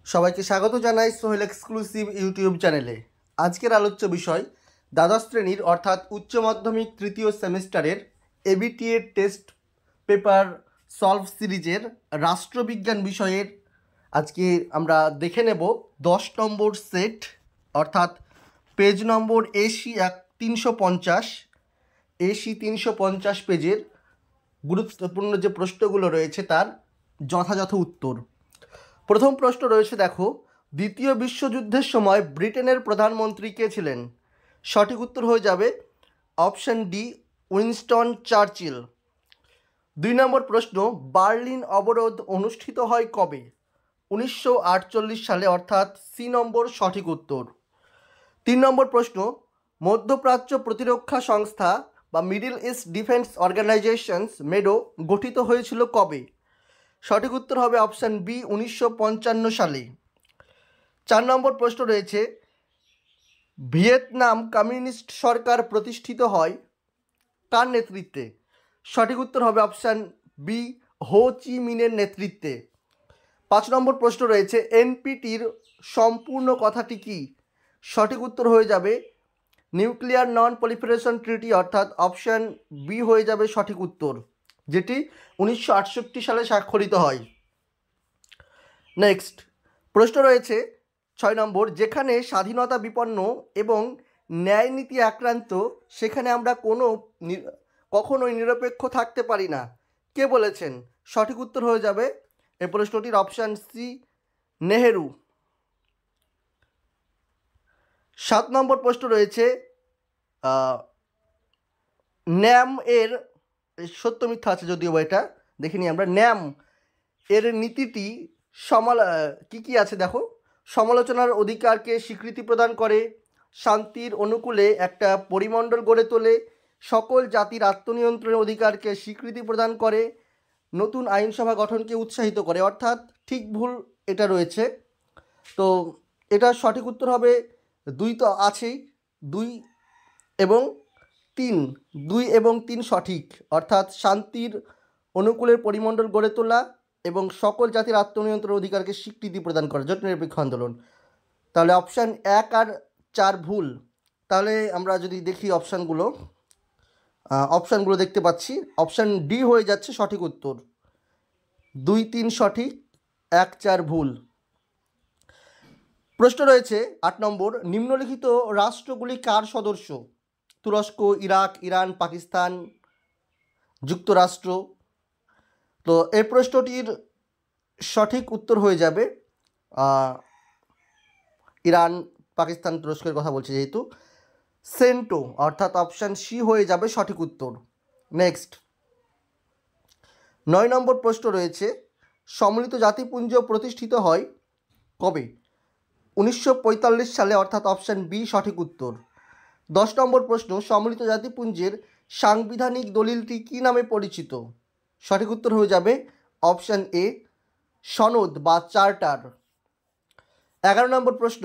সবাইকে স্বাগত জানাই সোহেল এক্সক্লুসিভ ইউটিউব চ্যানেলে। আজকের আলোচ্য বিষয় দ্বাদশ শ্রেণীর অর্থাৎ উচ্চ মাধ্যমিক তৃতীয় সেমিস্টারের এবিটিএ টেস্ট পেপার সলভ সিরিজের রাষ্ট্রবিজ্ঞান বিষয়ের আজকে আমরা দেখে নেব 10 নম্বর সেট, অর্থাৎ পেজ নম্বর AC 350 পেজের গুরুত্বপূর্ণ যে প্রশ্নগুলো রয়েছে তার যথাযথ উত্তর। প্রথম প্রশ্ন রয়েছে, দেখো, দ্বিতীয় বিশ্বযুদ্ধের সময় ব্রিটেনের প্রধানমন্ত্রী কে ছিলেন? সঠিক উত্তর হয়ে যাবে অপশন ডি, উইনস্টন চার্চিল। 2 নম্বর প্রশ্ন, বার্লিন অবরোধ অনুষ্ঠিত হয় কবে? 1948 সালে, অর্থাৎ সি নম্বর সঠিক উত্তর। 3 নম্বর প্রশ্ন, মধ্যপ্রাচ্য প্রতিরক্ষা সংস্থা বা Middle East defence organisations MEDO গঠিত হয়েছিল কবে? সঠিক উত্তর হবে অপশান বি, 1955 সালে। 4 নম্বর প্রশ্ন রয়েছে, ভিয়েতনাম কমিউনিস্ট সরকার প্রতিষ্ঠিত হয় কার নেতৃত্বে? সঠিক উত্তর হবে অপশান বি, হো চি মিনের নেতৃত্বে। 5 নম্বর প্রশ্ন রয়েছে, এনপিটির সম্পূর্ণ কথাটি কি? সঠিক উত্তর হয়ে যাবে নিউক্লিয়ার নন প্রলিফারেশন ট্রিটি, অর্থাৎ অপশান বি হয়ে যাবে সঠিক উত্তর, যেটি 1968 সালে স্বাক্ষরিত হয়। নেক্সট প্রশ্ন রয়েছে 6 নম্বর, যেখানে স্বাধীনতা বিপন্ন এবং ন্যায় নীতি আক্রান্ত সেখানে আমরা কখনোই নিরপেক্ষ থাকতে পারি না, কে বলেছেন? সঠিক উত্তর হয়ে যাবে এই প্রশ্নটির অপশান সি, নেহেরু। 7 নম্বর প্রশ্ন রয়েছে, ন্যাম এর সত্য মিথ্যা আছে যদিও এটা দেখিনি আমরা। ন্যাম এর নীতিটি কি আছে দেখো, সমালোচনার অধিকারকে স্বীকৃতি প্রদান করে, শান্তির অনুকূলে একটা পরিমণ্ডল গড়ে তোলে, সকল জাতির আত্মনিয়ন্ত্রণের অধিকারকে স্বীকৃতি প্রদান করে, নতুন আইনসভা গঠনকে উৎসাহিত করে। অর্থাৎ ঠিক ভুল এটা রয়েছে, তো এটা সঠিক উত্তর হবে 2 তো আছেই, 2 এবং 3, 2 এবং 3 সঠিক, অর্থাৎ শান্তির অনুকূলের পরিমণ্ডল গড়ে তোলা এবং সকল জাতির আত্মনিয়ন্ত্রণের অধিকারকে স্বীকৃতি প্রদান করা, জোট নিরপেক্ষ আন্দোলন। তাহলে অপশান 1 আর 4 ভুল। তাহলে আমরা যদি দেখি অপশানগুলো দেখতে পাচ্ছি, অপশান ডি হয়ে যাচ্ছে সঠিক উত্তর। 2, 3 সঠিক, 1, 4 ভুল। প্রশ্ন রয়েছে 8 নম্বর, নিম্নলিখিত রাষ্ট্রগুলি কার সদস্য? তুরস্ক, ইরাক, ইরান, পাকিস্তান, যুক্তরাষ্ট্র। তো এই প্রশ্নটির সঠিক উত্তর হয়ে যাবে ইরান, পাকিস্তান, তুরস্কের কথা বলছে যেহেতু, সেন্টো, অর্থাৎ অপশান সি হয়ে যাবে সঠিক উত্তর। নেক্সট 9 নম্বর প্রশ্ন রয়েছে, সম্মিলিত জাতিপুঞ্জ প্রতিষ্ঠিত হয় কবে? 1945 সালে, অর্থাৎ অপশান বি সঠিক উত্তর। 10 নম্বর প্রশ্ন, সম্মিলিত জাতিপুঞ্জের সাংবিধানিক দলিলটি কী নামে পরিচিত? সঠিক উত্তর হয়ে যাবে অপশান এ, সনদ বা চার্টার। 11 নম্বর প্রশ্ন,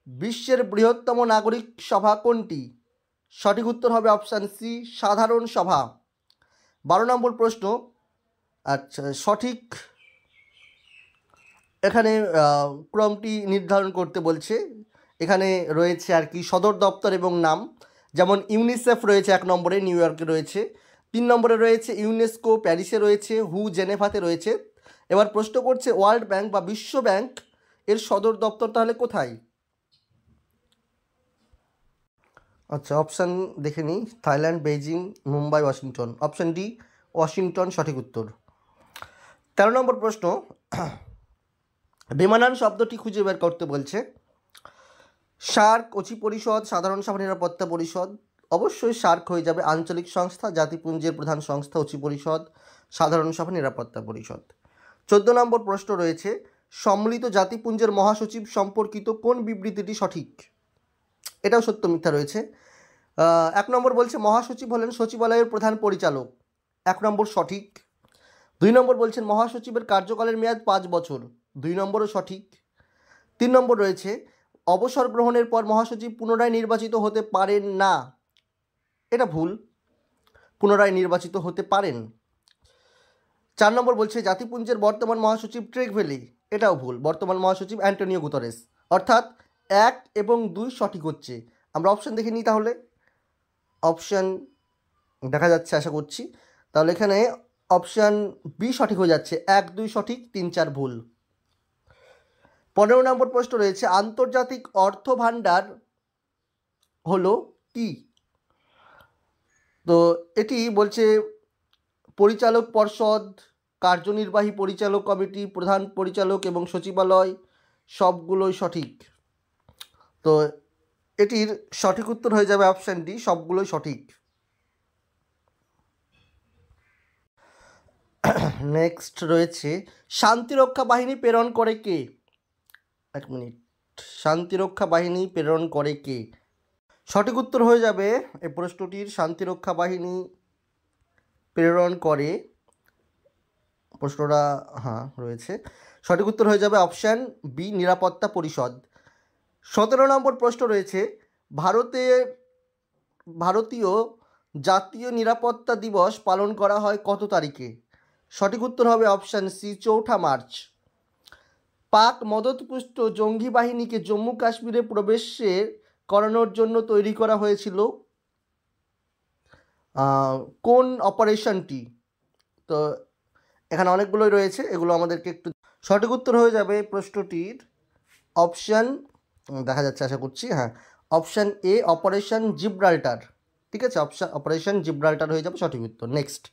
বিশ্বের বৃহত্তম নাগরিক সভা কোনটি? সঠিক উত্তর হবে অপশান সি, সাধারণ সভা। 12 নম্বর প্রশ্ন, আচ্ছা সঠিক এখানে ক্রমটি নির্ধারণ করতে বলছে। এখানে রয়েছে আর কি সদর দপ্তর এবং নাম, যেমন ইউনিসেফ রয়েছে 1 নম্বরে, নিউ ইয়র্কে রয়েছে। 3 নম্বরে রয়েছে ইউনেস্কো, প্যারিসে রয়েছে। হু, জেনেভাতে রয়েছে। এবার প্রশ্ন করছে ওয়ার্ল্ড ব্যাংক বা বিশ্ব ব্যাংক এর সদর দপ্তর তাহলে কোথায়? আচ্ছা অপশান দেখে নিই, Thailand, Beijing, Mumbai, Washington. Option D, Washington সঠিক উত্তর। 13 নম্বর প্রশ্ন, বেমানান শব্দটি খুঁজে বের করতে বলছে। সার্ক, অচি পরিষদ, সাধারণ সভা, নিরাপত্তা পরিষদ। অবশ্যই সার্ক হয়ে যাবে, আঞ্চলিক সংস্থা, জাতিপুঞ্জের প্রধান সংস্থা অচি পরিষদ, সাধারণ সভা, নিরাপত্তা পরিষদ। 14 নম্বর প্রশ্ন রয়েছে, সম্মিলিত জাতিপুঞ্জের মহাসচিব সম্পর্কিত কোন বিবৃতিটি সঠিক? এটাও সত্য মিথ্যা রয়েছে। 1 নম্বর বলছে মহাসচিব হলেন সচিবালয়ের প্রধান পরিচালক, 1 নম্বর সঠিক। 2 নম্বর বলছেন মহাসচিবের কার্যকালের মেয়াদ 5 বছর, 2 নম্বরও সঠিক। 3 নম্বর রয়েছে অবসর গ্রহণের পর মহাসচিব পুনরায় নির্বাচিত হতে পারেন না, এটা ভুল, পুনরায় নির্বাচিত হতে পারেন। 4 নম্বর বলছে জাতিপুঞ্জের বর্তমান মহাসচিব ট্রেকভেলি, এটাও ভুল, বর্তমান মহাসচিব অ্যান্টোনিও গুতেরেস। অর্থাৎ 1 এবং 2 সঠিক হচ্ছে। আমরা অপশান দেখে নিই তাহলে। অপশান দেখা যাচ্ছে আশা করছি। তাহলে এখানে অপশান বি সঠিক হয়ে যাচ্ছে, 1 2 সঠিক, 3 4 ভুল। 15 নম্বর প্রশ্ন রয়েছে আন্তর্জাতিক অর্থ ভাণ্ডার হলো কি? তো এটি বলছে পরিচালক পর্ষদ, কার্যনির্বাহী পরিচালক কমিটি, প্রধান পরিচালক এবং সচিবালয়, সবগুলোই সঠিক। তো এটির সঠিক উত্তর হয়ে যাবে অপশান ডি, সবগুলোই সঠিক। নেক্সট রয়েছে শান্তিরক্ষা বাহিনী প্রেরণ করে কে? 1 মিনিট। শান্তিরক্ষা বাহিনী প্রেরণ করে কে? সঠিক উত্তর হয়ে যাবে এই প্রশ্নটির, শান্তিরক্ষা বাহিনী প্রেরণ করে, প্রশ্নটা রয়েছে, সঠিক উত্তর হয়ে যাবে অপশান বি, নিরাপত্তা পরিষদ। 17 নম্বর প্রশ্ন রয়েছে ভারতীয় জাতীয় নিরাপত্তা দিবস পালন করা হয় কত তারিখে? সঠিক উত্তর হবে অপশান সি, 4 মার্চ। পাক মদতপুষ্ট জঙ্গি বাহিনীকে জম্মু কাশ্মীরে প্রবেশের করানোর জন্য তৈরি করা হয়েছিল কোন অপারেশনটি? তো এখানে অনেকগুলোই রয়েছে, এগুলো আমাদেরকে একটু। সঠিক উত্তর হয়ে যাবে প্রশ্নটির অপশান, দেখা যাচ্ছে আশা করছি, অপশান এ, অপারেশন জিব্রাল্টার। ঠিক আছে, অপারেশন জিব্রাল্টার হয়ে যাবে সঠিক উত্তর। নেক্সট,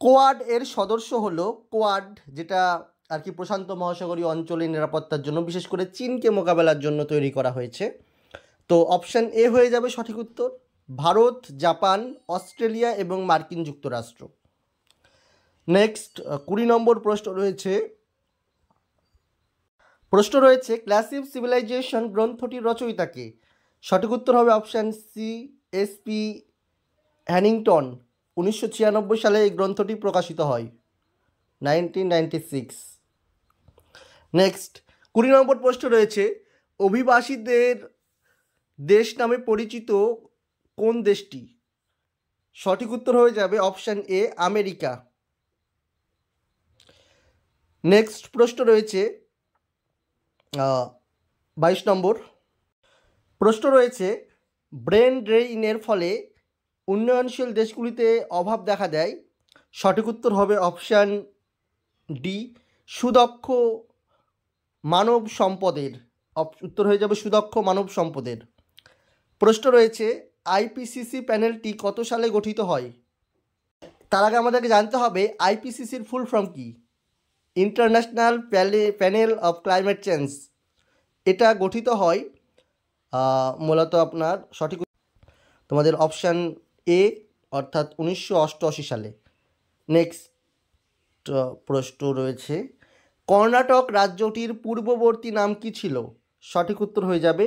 কোয়াড এর সদস্য হলো, কোয়াড যেটা আর কি প্রশান্ত মহাসাগরীয় অঞ্চলে নিরাপত্তার জন্য, বিশেষ করে চীনকে মোকাবেলার জন্য তৈরি করা হয়েছে। তো অপশান এ হয়ে যাবে সঠিক উত্তর, ভারত, জাপান, অস্ট্রেলিয়া এবং মার্কিন যুক্তরাষ্ট্র। নেক্সট 20 নম্বর প্রশ্ন রয়েছে ক্লাসিভ সিভিলাইজেশন গ্রন্থটির রচয়িতাকে? সঠিক উত্তর হবে অপশান সি, এসপি হ্যানিংটন। 1996 সালে এই গ্রন্থটি প্রকাশিত হয়, 1996। নেক্সট 20 নম্বর প্রশ্ন রয়েছে অভিবাসীদের দেশ নামে পরিচিত কোন দেশটি? সঠিক উত্তর হয়ে যাবে অপশান এ, আমেরিকা। নেক্সট প্রশ্ন রয়েছে 22 নম্বর প্রশ্ন রয়েছে ব্রেন ড্রেইনের ফলে উন্নয়নশীল দেশগুলিতে অভাব দেখা দেয়। সঠিক উত্তর হবে অপশান ডি, সুদক্ষ মানব সম্পদের। উত্তর হয়ে যাবে সুদক্ষ মানব সম্পদের। প্রশ্ন রয়েছে আইপিসিসি প্যানেলটি কত সালে গঠিত হয়? তার আগে আমাদেরকে জানতে হবে আইপিসিসির ফুল ফর্ম কি? International panel of climate change. এটা গঠিত হয় মূলত আপনার সঠিক তোমাদের অপশান এ, অর্থাৎ 1988 সালে। নেক্সট প্রশ্ন রয়েছে কর্ণাটক রাজ্যটির পূর্ববর্তী নাম কি ছিল? সঠিক উত্তর হয়ে যাবে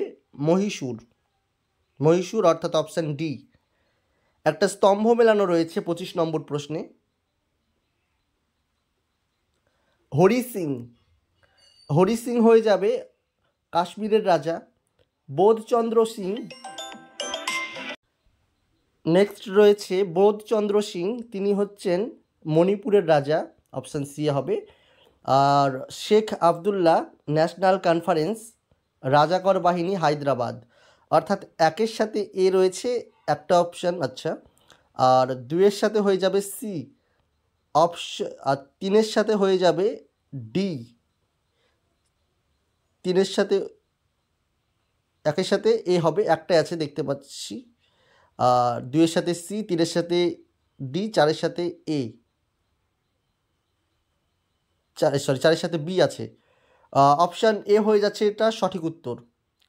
মহীশূর। মহীশূর অর্থাৎ অপশান ডি। একটা স্তম্ভ মেলানো রয়েছে 25 নম্বর প্রশ্নে। হরি সিং হয়ে যাবে কাশ্মীরের রাজা। বোধচন্দ্র সিং। নেক্সট রয়েছে বোধচন্দ্র সিং, তিনি হচ্ছেন মণিপুরের রাজা, অপশান সি হবে। আর শেখ আবদুল্লাহ ন্যাশনাল কনফারেন্স রাজাকর বাহিনী হায়দ্রাবাদ। অর্থাৎ 1-এর সাথে এ রয়েছে একটা অপশান, আচ্ছা, আর 2-এর সাথে হয়ে যাবে সি অপশন, আর 3-এর সাথে হয়ে যাবে ডি। 3-এর সাথে 1-এর সাথে এ হবে, একটাই আছে দেখতে পাচ্ছি, আর 2-এর সাথে সি, 3-এর সাথে ডি, 4-এর সাথে এ, 4-এর সাথে বি আছে। অপশান এ হয়ে যাচ্ছে এটা সঠিক উত্তর।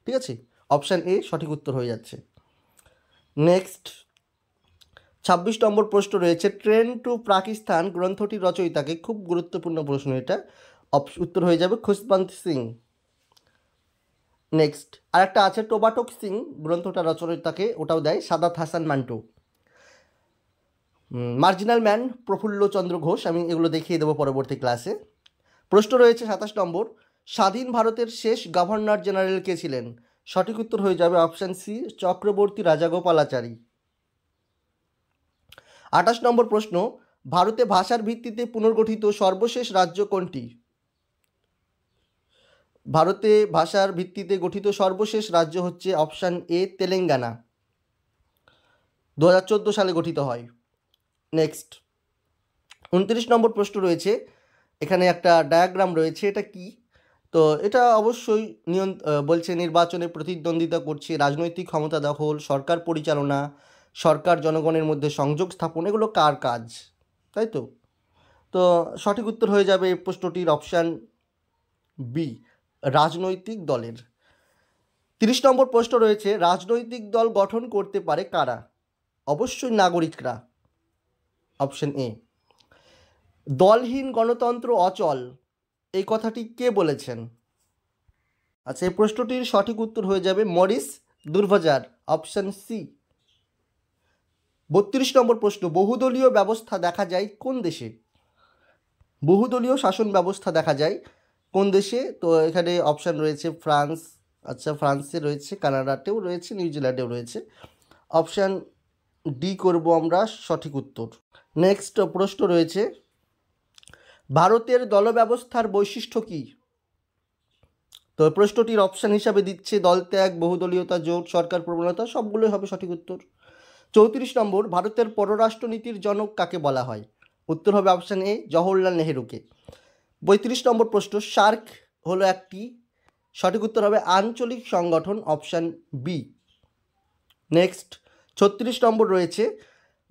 ঠিক আছে, অপশান এ সঠিক উত্তর হয়ে যাচ্ছে। নেক্সট 26 নম্বর প্রশ্ন রয়েছে ট্রেন টু পাকিস্তান গ্রন্থটির রচয়িতাকে? খুব গুরুত্বপূর্ণ প্রশ্ন এটা, উত্তর হয়ে যাবে খুশবন্ত সিং। নেক্সট আরেকটা আছে টোবাটক সিং গ্রন্থটা রচয়িতাকে, ওটাও দেয় সাদাত হাসান মান্টু। মার্জিনাল ম্যান প্রফুল্লচন্দ্র ঘোষ, আমি এগুলো দেখিয়ে দেবো পরবর্তী ক্লাসে। প্রশ্ন রয়েছে 27 নম্বর স্বাধীন ভারতের শেষ গভর্নর জেনারেল কে ছিলেন? সঠিক উত্তর হয়ে যাবে অপশান সি, চক্রবর্তী রাজাগোপালাচারী। 28 নম্বর প্রশ্ন ভারতে ভাষার ভিত্তিতে পুনর্গঠিত সর্বশেষ রাজ্য কোনটি? ভারতে ভাষার ভিত্তিতে গঠিত সর্বশেষ রাজ্য হচ্ছে অপশান এ তেলেঙ্গানা। 2014 সালে গঠিত হয়। নেক্সট 29 নম্বর প্রশ্ন রয়েছে, এখানে একটা ডায়াগ্রাম রয়েছে, এটা কি? তো এটা অবশ্যই বলছে নির্বাচনে প্রতিদ্বন্দ্বিতা করছে, রাজনৈতিক ক্ষমতা দখল, সরকার পরিচালনা, সরকার জনগণের মধ্যে সংযোগ স্থাপন, এগুলো কার কাজ, তাই তো? তো সঠিক উত্তর হয়ে যাবে এই প্রশ্নটির অপশান বি, রাজনৈতিক দলের। 30 নম্বর প্রশ্ন রয়েছে, রাজনৈতিক দল গঠন করতে পারে কারা? অবশ্যই নাগরিকরা, অপশন এ। দলহীন গণতন্ত্র অচল, এই কথাটি কে বলেছেন? আচ্ছা, এই প্রশ্নটির সঠিক উত্তর হয়ে যাবে মরিস দুর্ভাজার, অপশন সি। 32 নম্বর প্রশ্ন, বহুদলীয় ব্যবস্থা দেখা যায় কোন দেশে? বহুদলীয় শাসন ব্যবস্থা দেখা যায় কোন দেশে? তো এখানে অপশান রয়েছে ফ্রান্স, আচ্ছা ফ্রান্সে রয়েছে, কানাডাতেও রয়েছে, নিউজিল্যান্ডেও রয়েছে। অপশান ডি করব আমরা সঠিক উত্তর। নেক্সট প্রশ্ন রয়েছে, ভারতের দল ব্যবস্থার বৈশিষ্ট্য কী? তো প্রশ্নটির অপশান হিসাবে দিচ্ছে দলত্যাগ, বহুদলীয়তা, জোট, সরকার প্রবণতা, সবগুলোই হবে সঠিক উত্তর। 34 নম্বর, ভারতের পররাষ্ট্রনীতির জনক কাকে বলা হয়? উত্তর হবে অপশান এ, জওহরলাল নেহেরুকে। 35 নম্বর প্রশ্ন, সার্ক হলো একটি, সঠিক উত্তর হবে আঞ্চলিক সংগঠন, অপশান বি। নেক্সট 36 নম্বর রয়েছে,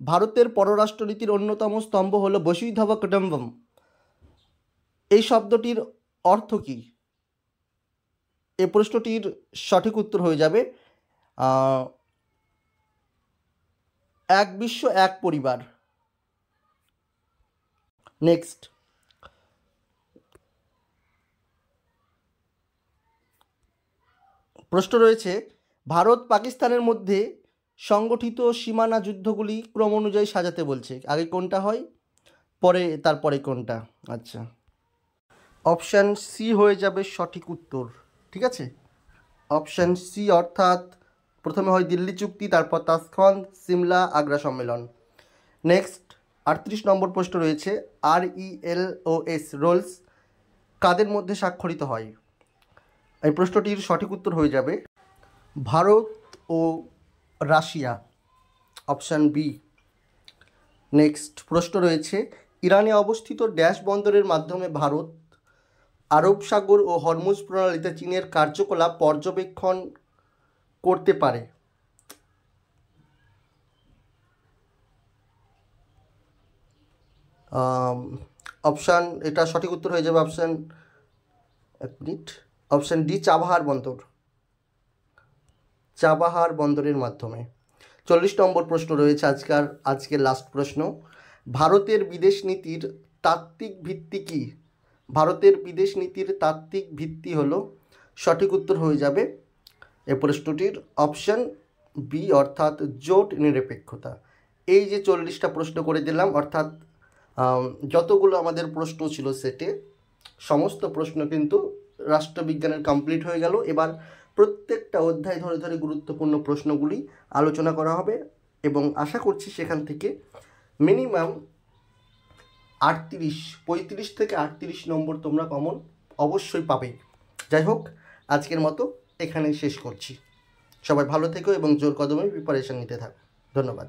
ভারতের পররাষ্ট্রনীতির অন্যতম স্তম্ভ হলো বসুধৈব কুটুম্বকম, এই শব্দটির অর্থ কী? এই প্রশ্নটির সঠিক উত্তর হয়ে যাবে এক বিশ্ব এক পরিবার। নেক্সট প্রশ্ন রয়েছে, ভারত পাকিস্তানের মধ্যে সংগঠিত সীমানা যুদ্ধগুলি ক্রম অনুযায়ী সাজাতে বলছে, আগে কোনটা হয়, তারপরে কোনটা? আচ্ছা, অপশান সি হয়ে যাবে সঠিক উত্তর, ঠিক আছে? অপশান সি, অর্থাৎ প্রথমে হয় দিল্লি চুক্তি, তারপর তাসখন্দ, সিমলা, আগ্রা সম্মেলন। নেক্সট 38 নম্বর প্রশ্ন রয়েছে, RELOS রোলস কাদের মধ্যে স্বাক্ষরিত হয়? এই প্রশ্নটির সঠিক উত্তর হয়ে যাবে ভারত ও রাশিয়া, অপশান বি। নেক্সট প্রশ্ন রয়েছে, ইরানে অবস্থিত ড্যাশ বন্দরের মাধ্যমে ভারত আরব সাগর ও হরমুজ প্রণালীতে চীনের কার্যকলাপ পর্যবেক্ষণ করতে পারে? অপশান, এটা সঠিক উত্তর হয়ে যাবে অপশান, এক মিনিট, অপশান ডি, চাবাহার বন্দর, চাবাহার বন্দরের মাধ্যমে। 40 নম্বর প্রশ্ন রয়েছে আজকের লাস্ট প্রশ্ন, ভারতের বিদেশ নীতির তাত্ত্বিক ভিত্তি কী? ভারতের বিদেশ নীতির তাত্ত্বিক ভিত্তি হলো, সঠিক উত্তর হয়ে যাবে এই প্রশ্নটির অপশান বি, অর্থাৎ জোট নিরপেক্ষতা। এই যে 40টা প্রশ্ন করে দিলাম, অর্থাৎ যতগুলো আমাদের প্রশ্ন ছিল সেটে, সমস্ত প্রশ্ন কিন্তু রাষ্ট্রবিজ্ঞানের কমপ্লিট হয়ে গেল। এবার প্রত্যেকটা অধ্যায় ধরে ধরে গুরুত্বপূর্ণ প্রশ্নগুলি আলোচনা করা হবে এবং আশা করছি সেখান থেকে মিনিমাম 35 থেকে 38 নম্বর তোমরা কমন অবশ্যই পাবেই। যাই হোক, আজকের মতো এখানেই শেষ করছি। সবাই ভালো থেকো এবং জোর কদমে প্রিপারেশান নিতে থাকো। ধন্যবাদ।